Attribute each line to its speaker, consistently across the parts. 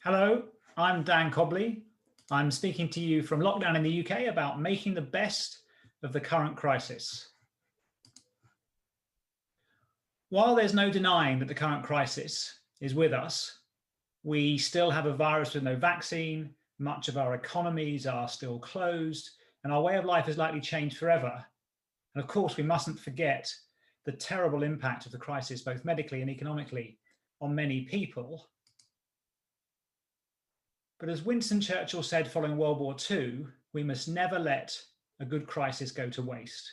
Speaker 1: Hello, I'm Dan Cobley. I'm speaking to you from lockdown in the UK about making the best of the current crisis. While there's no denying that the current crisis is with us, we still have a virus with no vaccine, much of our economies are still closed, and our way of life is likely changed forever. And of course, we mustn't forget the terrible impact of the crisis, both medically and economically, on many people. But as Winston Churchill said following World War II, we must never let a good crisis go to waste.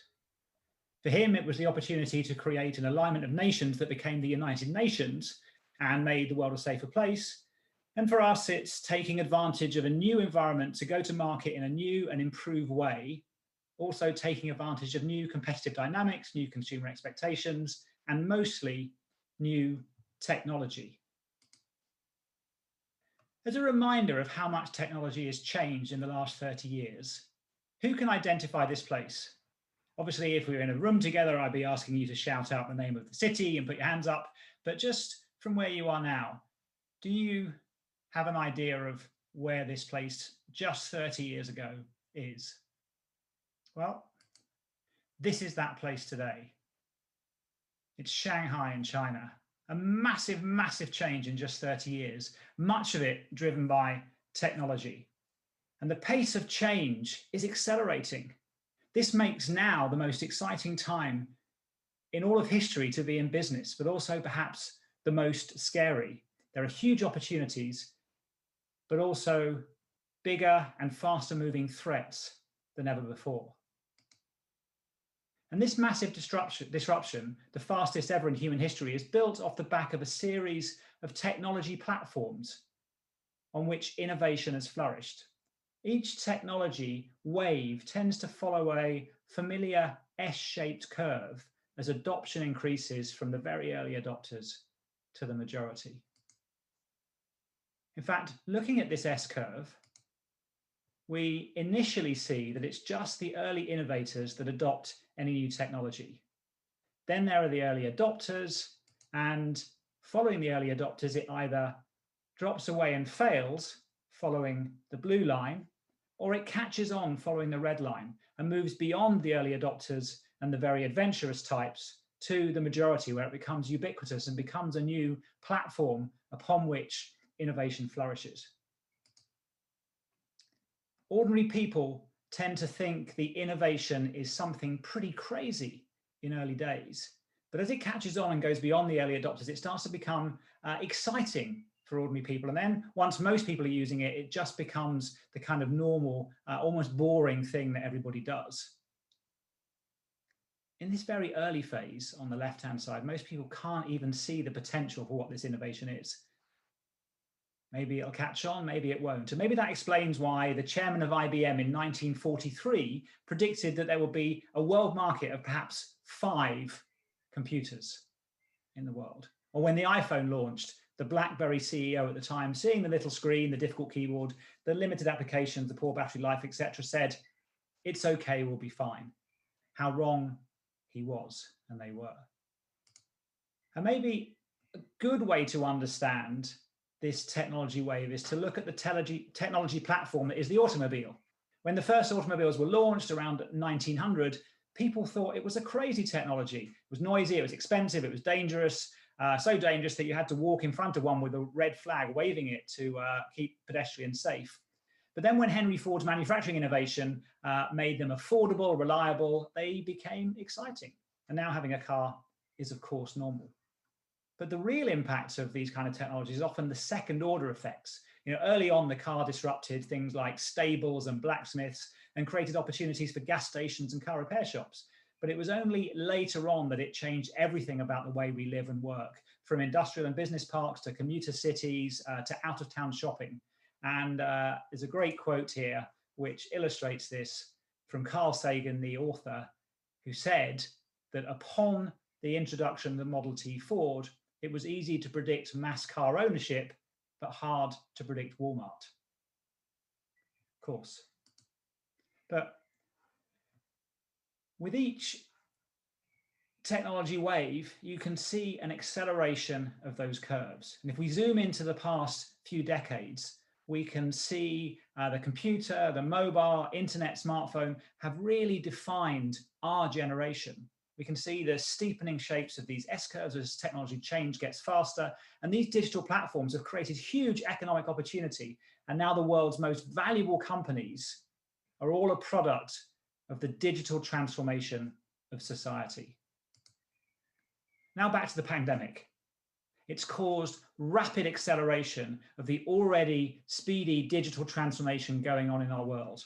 Speaker 1: For him, it was the opportunity to create an alignment of nations that became the United Nations and made the world a safer place. And for us, it's taking advantage of a new environment to go to market in a new and improved way, also taking advantage of new competitive dynamics, new consumer expectations, and mostly new technology. As a reminder of how much technology has changed in the last 30 years, who can identify this place? Obviously, if we were in a room together, I'd be asking you to shout out the name of the city and put your hands up. But just from where you are now, do you have an idea of where this place just 30 years ago is? Well, this is that place today. It's Shanghai in China. A massive, massive change in just 30 years, much of it driven by technology. And the pace of change is accelerating. This makes now the most exciting time in all of history to be in business, but also perhaps the most scary. There are huge opportunities, but also bigger and faster moving threats than ever before. And this massive disruption, the fastest ever in human history, is built off the back of a series of technology platforms on which innovation has flourished. Each technology wave tends to follow a familiar S-shaped curve as adoption increases from the very early adopters to the majority. In fact, looking at this S-curve, we initially see that it's just the early innovators that adopt any new technology. Then there are the early adopters, and following the early adopters, it either drops away and fails following the blue line, or it catches on following the red line and moves beyond the early adopters and the very adventurous types to the majority, where it becomes ubiquitous and becomes a new platform upon which innovation flourishes. Ordinary people tend to think the innovation is something pretty crazy in early days. But as it catches on and goes beyond the early adopters, it starts to become exciting for ordinary people. And then once most people are using it, it just becomes the kind of normal, almost boring thing that everybody does. In this very early phase on the left-hand side, most people can't even see the potential for what this innovation is. Maybe it'll catch on, maybe it won't. And maybe that explains why the chairman of IBM in 1943 predicted that there will be a world market of perhaps 5 computers in the world. Or when the iPhone launched, the BlackBerry CEO at the time, seeing the little screen, the difficult keyboard, the limited applications, the poor battery life, etc., said, "It's okay, we'll be fine." How wrong he was, and they were. And maybe a good way to understand this technology wave is to look at the technology platform that is the automobile. When the first automobiles were launched around 1900, people thought it was a crazy technology. It was noisy, it was expensive, it was dangerous, so dangerous that you had to walk in front of one with a red flag waving it to keep pedestrians safe. But then when Henry Ford's manufacturing innovation made them affordable, reliable, they became exciting. And now having a car is, of course, normal. But the real impact of these kind of technologies is often the second order effects. Early on, the car disrupted things like stables and blacksmiths and created opportunities for gas stations and car repair shops. But it was only later on that it changed everything about the way we live and work, from industrial and business parks to commuter cities to out-of-town shopping. And there's a great quote here which illustrates this from Carl Sagan, the author, who said that upon the introduction of the Model T Ford, it was easy to predict mass car ownership, but hard to predict Walmart. Of course. But with each technology wave, you can see an acceleration of those curves. And if we zoom into the past few decades, we can see the computer, the mobile, internet, smartphone have really defined our generation. We can see the steepening shapes of these S-curves as technology change gets faster. And these digital platforms have created huge economic opportunity. And now the world's most valuable companies are all a product of the digital transformation of society. Now back to the pandemic. It's caused rapid acceleration of the already speedy digital transformation going on in our world.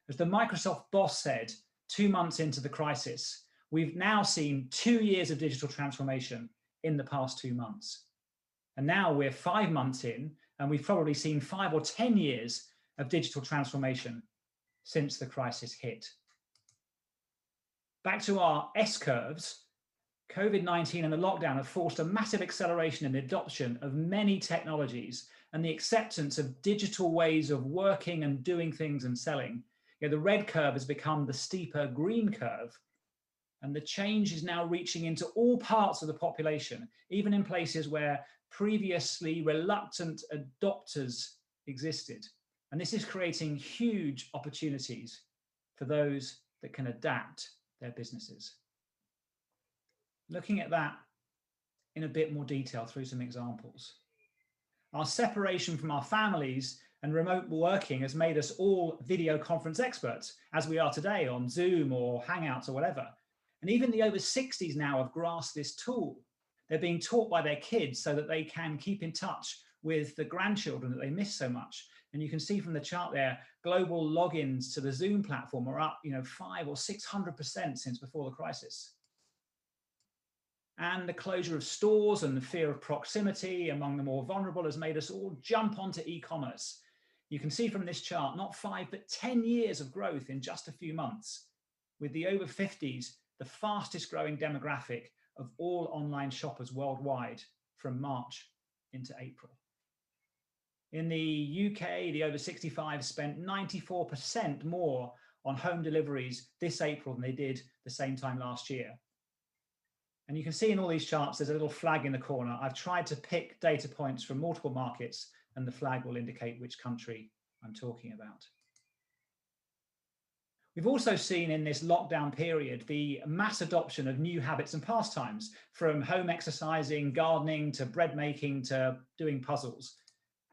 Speaker 1: As the Microsoft boss said 2 months into the crisis, we've now seen 2 years of digital transformation in the past 2 months. And now we're 5 months in, and we've probably seen 5 or 10 years of digital transformation since the crisis hit. Back to our S-curves, COVID-19 and the lockdown have forced a massive acceleration in the adoption of many technologies and the acceptance of digital ways of working and doing things and selling. The red curve has become the steeper green curve, and the change is now reaching into all parts of the population, even in places where previously reluctant adopters existed. And this is creating huge opportunities for those that can adapt their businesses. Looking at that in a bit more detail through some examples. Our separation from our families and remote working has made us all video conference experts, as we are today on Zoom or Hangouts or whatever. And even the over 60s now have grasped this tool. They're being taught by their kids so that they can keep in touch with the grandchildren that they miss so much. And you can see from the chart there, global logins to the Zoom platform are up 500 or 600% since before the crisis. And the closure of stores and the fear of proximity among the more vulnerable has made us all jump onto e-commerce. You can see from this chart, not 5, but 10 years of growth in just a few months, with the over 50s, the fastest growing demographic of all online shoppers worldwide from March into April. In the UK, the over 65 spent 94% more on home deliveries this April than they did the same time last year. And you can see in all these charts, there's a little flag in the corner. I've tried to pick data points from multiple markets, and the flag will indicate which country I'm talking about. We've also seen in this lockdown period the mass adoption of new habits and pastimes, from home exercising, gardening, to bread making, to doing puzzles.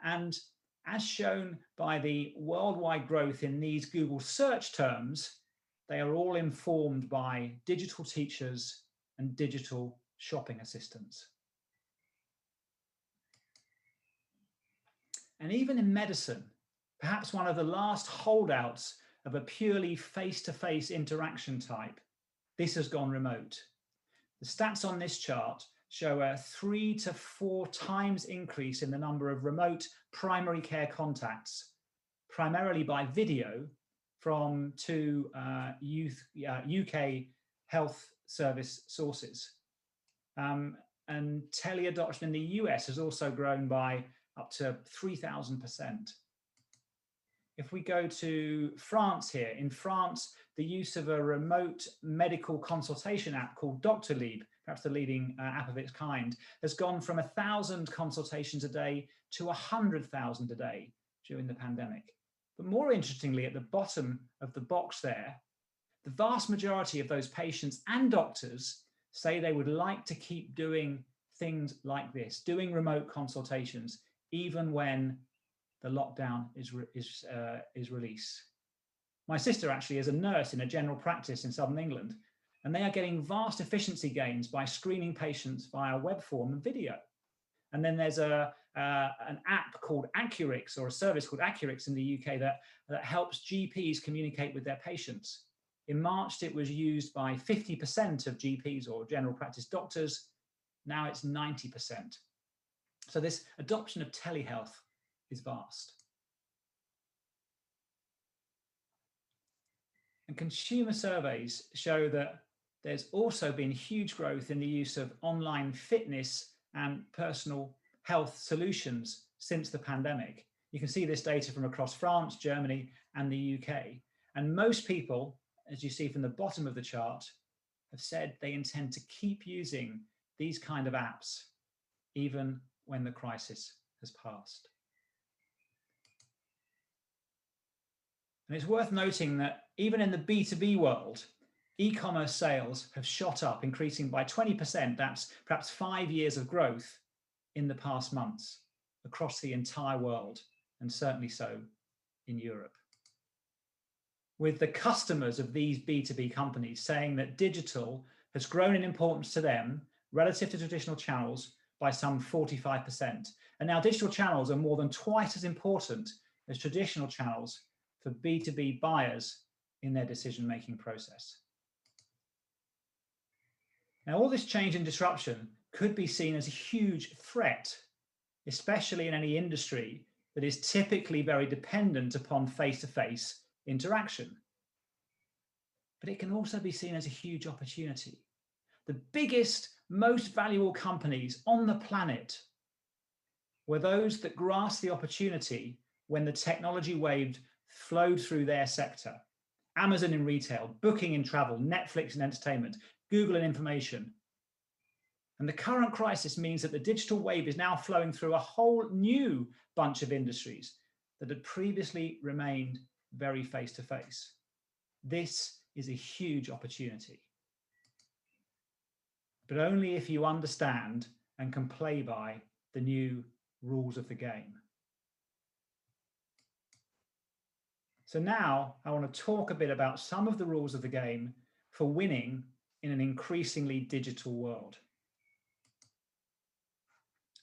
Speaker 1: And as shown by the worldwide growth in these Google search terms, they are all informed by digital teachers and digital shopping assistants. And even in medicine, perhaps one of the last holdouts of a purely face-to-face interaction type, this has gone remote. The stats on this chart show a 3 to 4 times increase in the number of remote primary care contacts, primarily by video, from two UK health service sources. And tele-adoption in the US has also grown by up to 3,000%. If we go to France here, in France, the use of a remote medical consultation app called Doctolib, perhaps the leading app of its kind, has gone from 1,000 consultations a day to 100,000 a day during the pandemic. But more interestingly, at the bottom of the box there, the vast majority of those patients and doctors say they would like to keep doing things like this, doing remote consultations, even when the lockdown is released. My sister actually is a nurse in a general practice in Southern England, and they are getting vast efficiency gains by screening patients via web form and video. And then there's an app called Accurix, or a service called Accurix in the UK that helps GPs communicate with their patients. In March, it was used by 50% of GPs or general practice doctors. Now it's 90%. So this adoption of telehealth is vast. And consumer surveys show that there's also been huge growth in the use of online fitness and personal health solutions since the pandemic. You can see this data from across France, Germany, and the UK. And most people, as you see from the bottom of the chart, have said they intend to keep using these kind of apps even when the crisis has passed. And it's worth noting that even in the B2B world, e-commerce sales have shot up, increasing by 20%. That's perhaps 5 years of growth in the past months across the entire world, and certainly so in Europe. With the customers of these B2B companies saying that digital has grown in importance to them relative to traditional channels by some 45%. And now digital channels are more than twice as important as traditional channels for B2B buyers in their decision-making process. Now, all this change and disruption could be seen as a huge threat, especially in any industry that is typically very dependent upon face-to-face interaction. But it can also be seen as a huge opportunity. The biggest, most valuable companies on the planet were those that grasped the opportunity when the technology wave flowed through their sector. Amazon in retail, Booking in travel, Netflix in entertainment, Google in information. And the current crisis means that the digital wave is now flowing through a whole new bunch of industries that had previously remained very face-to-face. This is a huge opportunity, but only if you understand and can play by the new rules of the game. So now I want to talk a bit about some of the rules of the game for winning in an increasingly digital world.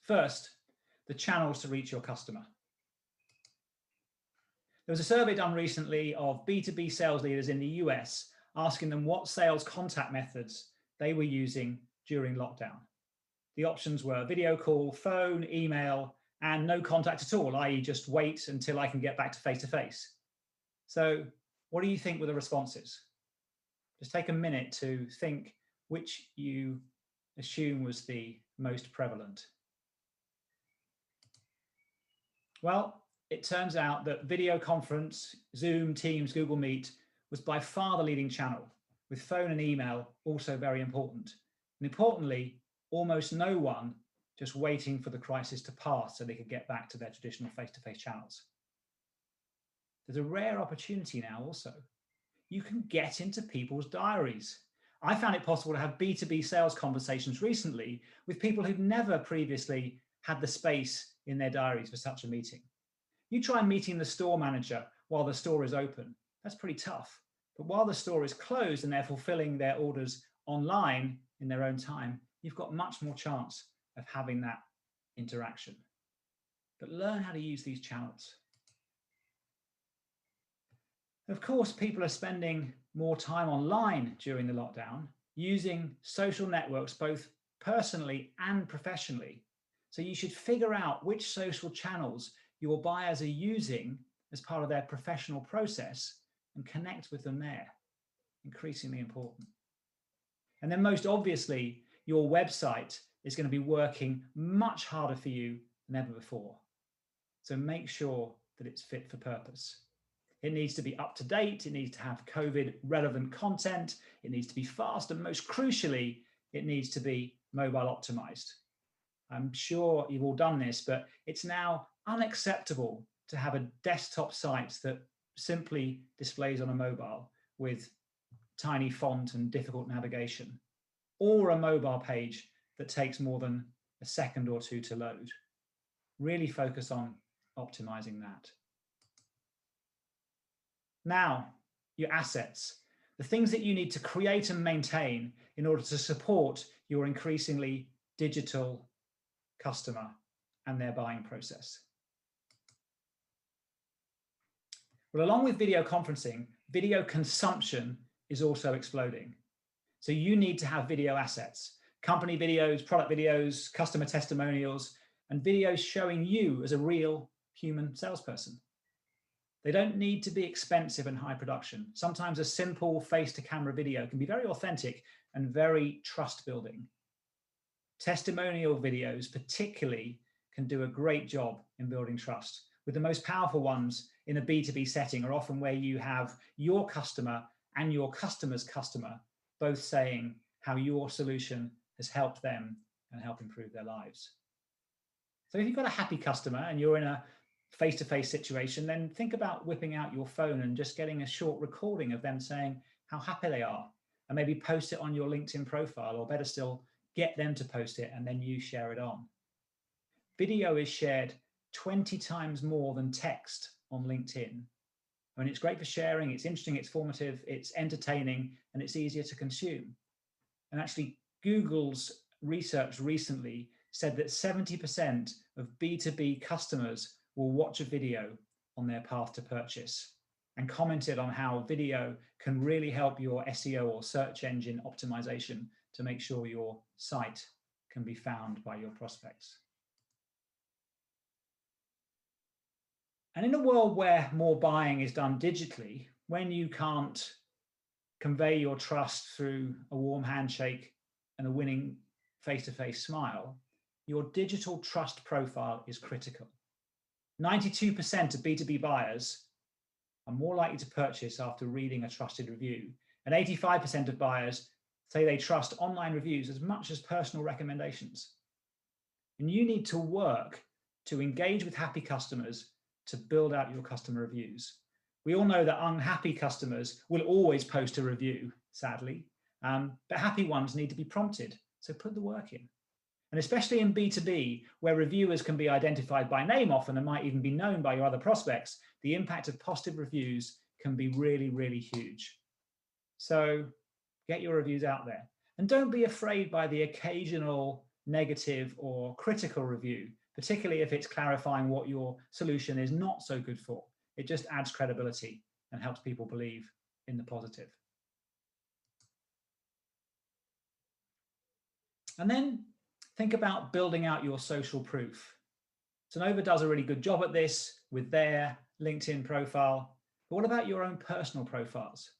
Speaker 1: First, the channels to reach your customer. There was a survey done recently of B2B sales leaders in the US, asking them what sales contact methods they were using during lockdown. The options were video call, phone, email, and no contact at all, i.e. just wait until I can get back to face-to-face. So what do you think were the responses? Just take a minute to think which you assume was the most prevalent. Well, it turns out that video conference, Zoom, Teams, Google Meet was by far the leading channel, with phone and email also very important. And importantly, almost no one just waiting for the crisis to pass so they could get back to their traditional face-to-face channels. There's a rare opportunity now also. You can get into people's diaries. I found it possible to have B2B sales conversations recently with people who'd never previously had the space in their diaries for such a meeting. You try meeting the store manager while the store is open. That's pretty tough. But while the store is closed and they're fulfilling their orders online in their own time, you've got much more chance of having that interaction. But learn how to use these channels. Of course, people are spending more time online during the lockdown, using social networks both personally and professionally. So you should figure out which social channels your buyers are using as part of their professional process and connect with them there. Increasingly important. And then most obviously, your website is going to be working much harder for you than ever before. So make sure that it's fit for purpose. It needs to be up to date. It needs to have COVID relevant content. It needs to be fast. And most crucially, it needs to be mobile optimized. I'm sure you've all done this, but it's now unacceptable to have a desktop site that simply displays on a mobile with tiny font and difficult navigation, or a mobile page that takes more than a second or two to load. Really focus on optimizing that. Now, your assets, the things that you need to create and maintain in order to support your increasingly digital customer and their buying process. Well, along with video conferencing, video consumption is also exploding. So you need to have video assets, company videos, product videos, customer testimonials, and videos showing you as a real human salesperson. They don't need to be expensive and high production. Sometimes a simple face-to-camera video can be very authentic and very trust-building. Testimonial videos particularly can do a great job in building trust, with the most powerful ones in a B2B setting are often where you have your customer and your customer's customer both saying how your solution has helped them and help improve their lives. So if you've got a happy customer and you're in a face-to-face situation, then think about whipping out your phone and just getting a short recording of them saying how happy they are, and maybe post it on your LinkedIn profile, or better still, get them to post it and then you share it on. Video is shared 20 times more than text on LinkedIn. I mean, it's great for sharing, it's interesting, it's formative, it's entertaining, and it's easier to consume. And actually, Google's research recently said that 70% of B2B customers will watch a video on their path to purchase, and commented on how video can really help your SEO or search engine optimization to make sure your site can be found by your prospects. And in a world where more buying is done digitally, when you can't convey your trust through a warm handshake and a winning face-to-face smile, your digital trust profile is critical. 92% of B2B buyers are more likely to purchase after reading a trusted review, and 85% of buyers say they trust online reviews as much as personal recommendations. And you need to work to engage with happy customers to build out your customer reviews. We all know that unhappy customers will always post a review, sadly, but happy ones need to be prompted, so put the work in. And especially in B2B, where reviewers can be identified by name often and might even be known by your other prospects, the impact of positive reviews can be really, really huge. So get your reviews out there. And don't be afraid by the occasional negative or critical review, particularly if it's clarifying what your solution is not so good for. It just adds credibility and helps people believe in the positive. And then think about building out your social proof. Sonova does a really good job at this with their LinkedIn profile. But what about your own personal profiles?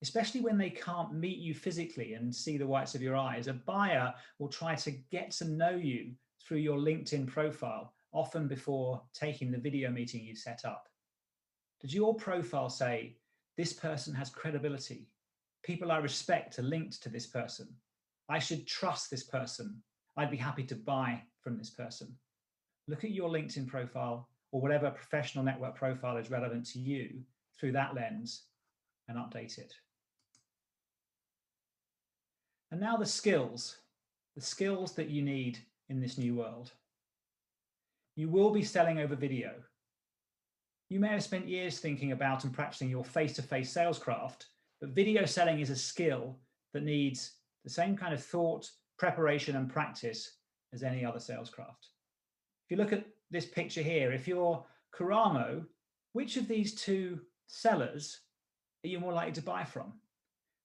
Speaker 1: Especially when they can't meet you physically and see the whites of your eyes, a buyer will try to get to know you through your LinkedIn profile, often before taking the video meeting you set up. Does your profile say, this person has credibility? People I respect are linked to this person. I should trust this person. I'd be happy to buy from this person. Look at your LinkedIn profile or whatever professional network profile is relevant to you through that lens and update it. And now the skills that you need in this new world. You will be selling over video. You may have spent years thinking about and practicing your face-to-face sales craft, but video selling is a skill that needs the same kind of thought, preparation, and practice as any other sales craft. If you look at this picture here, if you're Karamo, which of these two sellers are you more likely to buy from?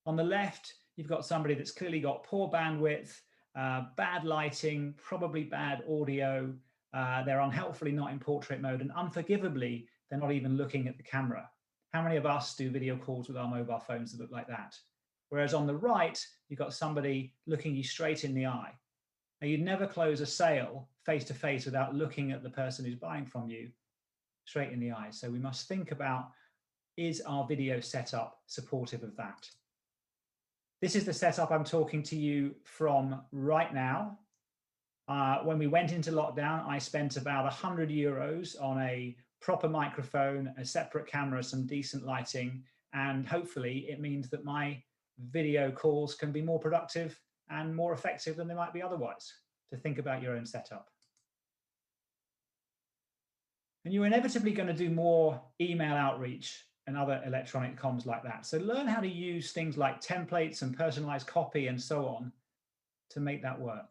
Speaker 1: On the left, you've got somebody that's clearly got poor bandwidth, bad lighting, probably bad audio. They're unhelpfully not in portrait mode, and unforgivably, they're not even looking at the camera. How many of us do video calls with our mobile phones that look like that? Whereas on the right, you've got somebody looking you straight in the eye. Now, you'd never close a sale face-to-face without looking at the person who's buying from you straight in the eye. So we must think about, is our video setup supportive of that? This is the setup I'm talking to you from right now. When we went into lockdown, I spent about €100 on a proper microphone, a separate camera, some decent lighting, and hopefully it means that my video calls can be more productive and more effective than they might be otherwise. To think about your own setup. And you're inevitably going to do more email outreach and other electronic comms like that. So learn how to use things like templates and personalized copy and so on to make that work.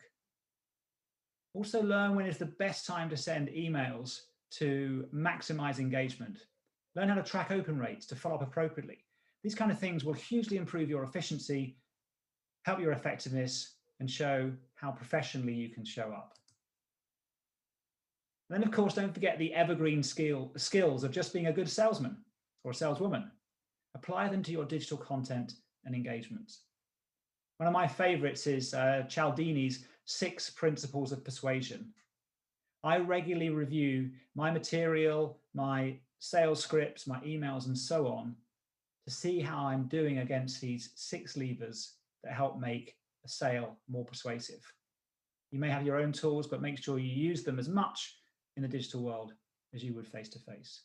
Speaker 1: Also learn when is the best time to send emails to maximize engagement. Learn how to track open rates to follow up appropriately. These kind of things will hugely improve your efficiency, help your effectiveness, and show how professionally you can show up. And then, of course, don't forget the evergreen skills of just being a good salesman or a saleswoman. Apply them to your digital content and engagements. One of my favorites is Cialdini's 6 Principles of Persuasion. I regularly review my material, my sales scripts, my emails, and so on, to see how I'm doing against these 6 levers that help make a sale more persuasive. You may have your own tools, but make sure you use them as much in the digital world as you would face-to-face.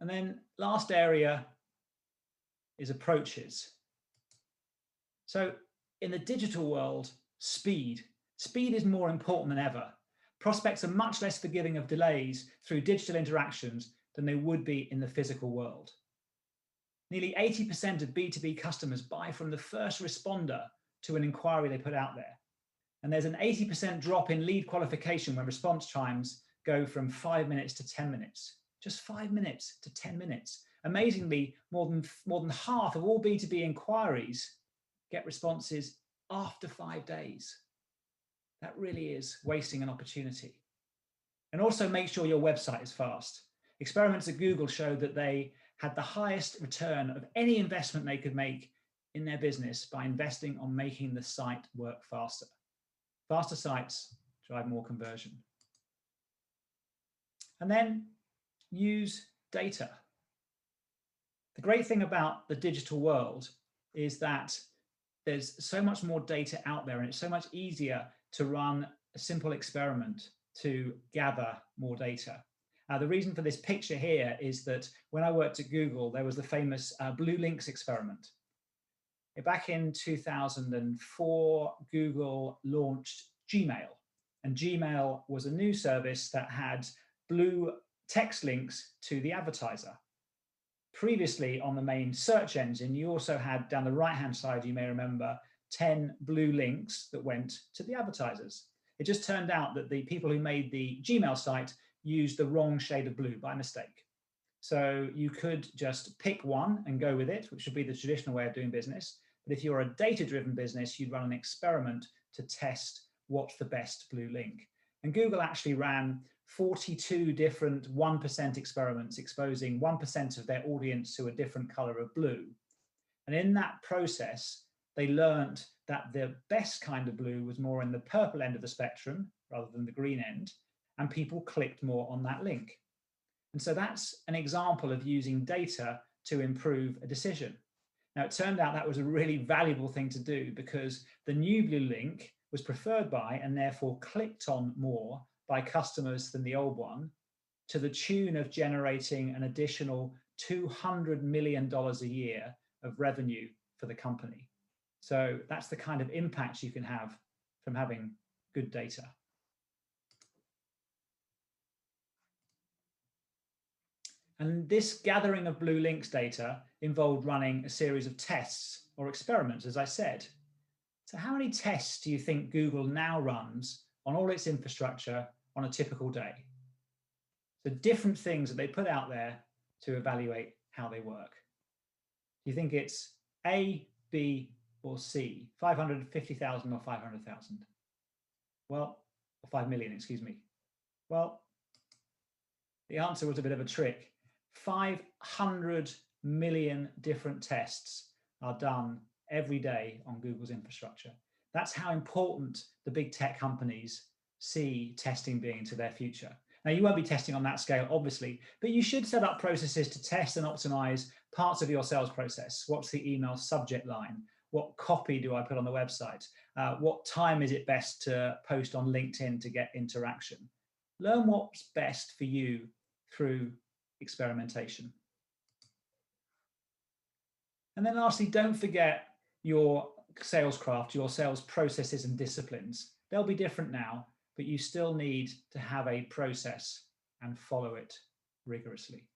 Speaker 1: And then last area is approaches. So in the digital world, speed is more important than ever. Prospects are much less forgiving of delays through digital interactions than they would be in the physical world. Nearly 80% of B2B customers buy from the first responder to an inquiry they put out there. And there's an 80% drop in lead qualification when response times go from 5 minutes to 10 minutes. Just 5 minutes to 10 minutes. Amazingly, more than half of all B2B inquiries get responses after 5 days. That really is wasting an opportunity. And also make sure your website is fast. Experiments at Google showed that they had the highest return of any investment they could make in their business by investing on making the site work faster. Faster sites drive more conversion. And then use data. The great thing about the digital world is that there's so much more data out there, and it's so much easier to run a simple experiment to gather more data. The reason for this picture here is that when I worked at Google, there was the famous blue links experiment. Back in 2004, Google launched Gmail, and Gmail was a new service that had blue text links to the advertiser. Previously, on the main search engine, you also had down the right-hand side, you may remember, 10 blue links that went to the advertisers. It just turned out that the people who made the Gmail site used the wrong shade of blue by mistake. So you could just pick one and go with it, which would be the traditional way of doing business. But if you're a data-driven business, you'd run an experiment to test what's the best blue link. And Google actually ran 42 different 1% experiments exposing 1% of their audience to a different color of blue. And in that process, they learned that the best kind of blue was more in the purple end of the spectrum rather than the green end, and people clicked more on that link. And so that's an example of using data to improve a decision. Now, it turned out that was a really valuable thing to do because the new blue link was preferred by and therefore clicked on more by customers than the old one, to the tune of generating an additional $200 million a year of revenue for the company. So that's the kind of impact you can have from having good data. And this gathering of blue links data involved running a series of tests or experiments, as I said. So how many tests do you think Google now runs on all its infrastructure on a typical day? So different things that they put out there to evaluate how they work. Do you think it's A, B, or C? 550,000 or 500,000? Well, or 5 million, excuse me. Well, the answer was a bit of a trick. 500 million different tests are done every day on Google's infrastructure. That's how important the big tech companies see testing being to their future. Now, you won't be testing on that scale, obviously, but you should set up processes to test and optimize parts of your sales process. What's the email subject line? What copy do I put on the website? What time is it best to post on LinkedIn to get interaction? Learn what's best for you through experimentation. And then lastly, don't forget your sales craft, your sales processes and disciplines. They'll be different now, but you still need to have a process and follow it rigorously.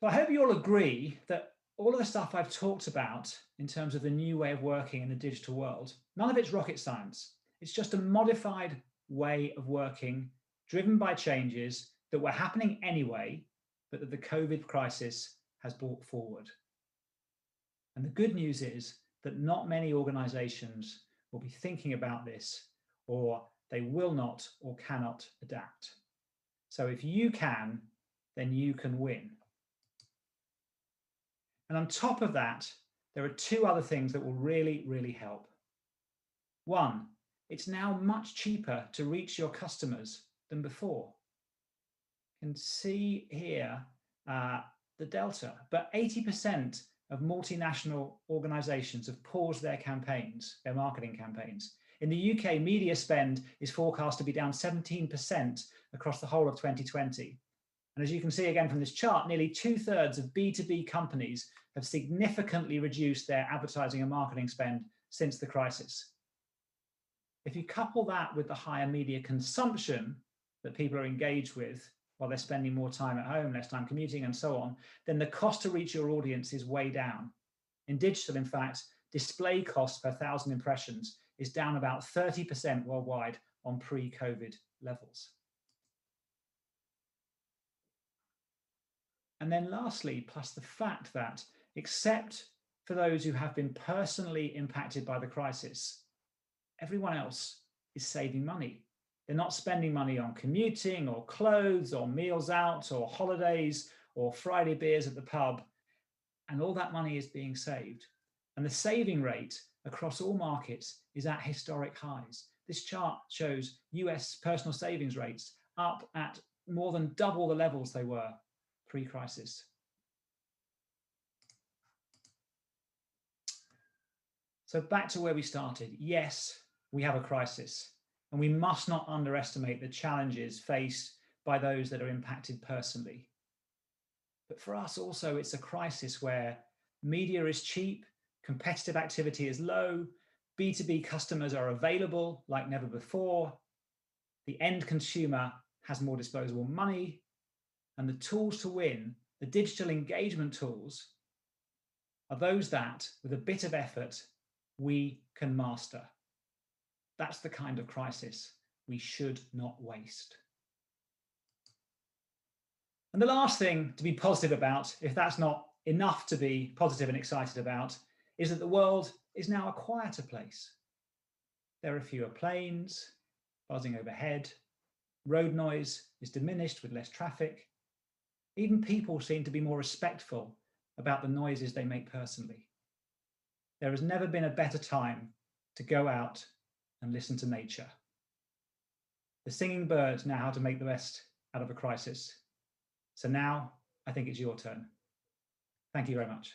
Speaker 1: So I hope you all agree that all of the stuff I've talked about in terms of the new way of working in the digital world, none of it's rocket science. It's just a modified way of working driven by changes that were happening anyway, but that the COVID crisis has brought forward. And the good news is that not many organizations will be thinking about this, or they will not or cannot adapt. So if you can, then you can win. And on top of that, there are two other things that will really, really help. One, it's now much cheaper to reach your customers than before. You can see here the delta, but 80% of multinational organizations have paused their campaigns, their marketing campaigns. In the UK, media spend is forecast to be down 17% across the whole of 2020. And as you can see again from this chart, nearly 2/3 of B2B companies have significantly reduced their advertising and marketing spend since the crisis. If you couple that with the higher media consumption that people are engaged with while they're spending more time at home, less time commuting and so on, then the cost to reach your audience is way down. In digital, in fact, display costs per 1,000 impressions is down about 30% worldwide on pre-COVID levels. And then lastly, plus the fact that, except for those who have been personally impacted by the crisis, everyone else is saving money. They're not spending money on commuting or clothes or meals out or holidays or Friday beers at the pub. And all that money is being saved. And the saving rate across all markets is at historic highs. This chart shows US personal savings rates up at more than double the levels they were pre-crisis. So back to where we started. Yes, we have a crisis, and we must not underestimate the challenges faced by those that are impacted personally. But for us also, it's a crisis where media is cheap, competitive activity is low, B2B customers are available like never before, the end consumer has more disposable money, and the tools to win, the digital engagement tools, are those that, with a bit of effort, we can master. That's the kind of crisis we should not waste. And the last thing to be positive about, if that's not enough to be positive and excited about, is that the world is now a quieter place. There are fewer planes buzzing overhead. Road noise is diminished with less traffic. Even people seem to be more respectful about the noises they make personally. There has never been a better time to go out and listen to nature. The singing birds know how to make the best out of a crisis. So now I think it's your turn. Thank you very much.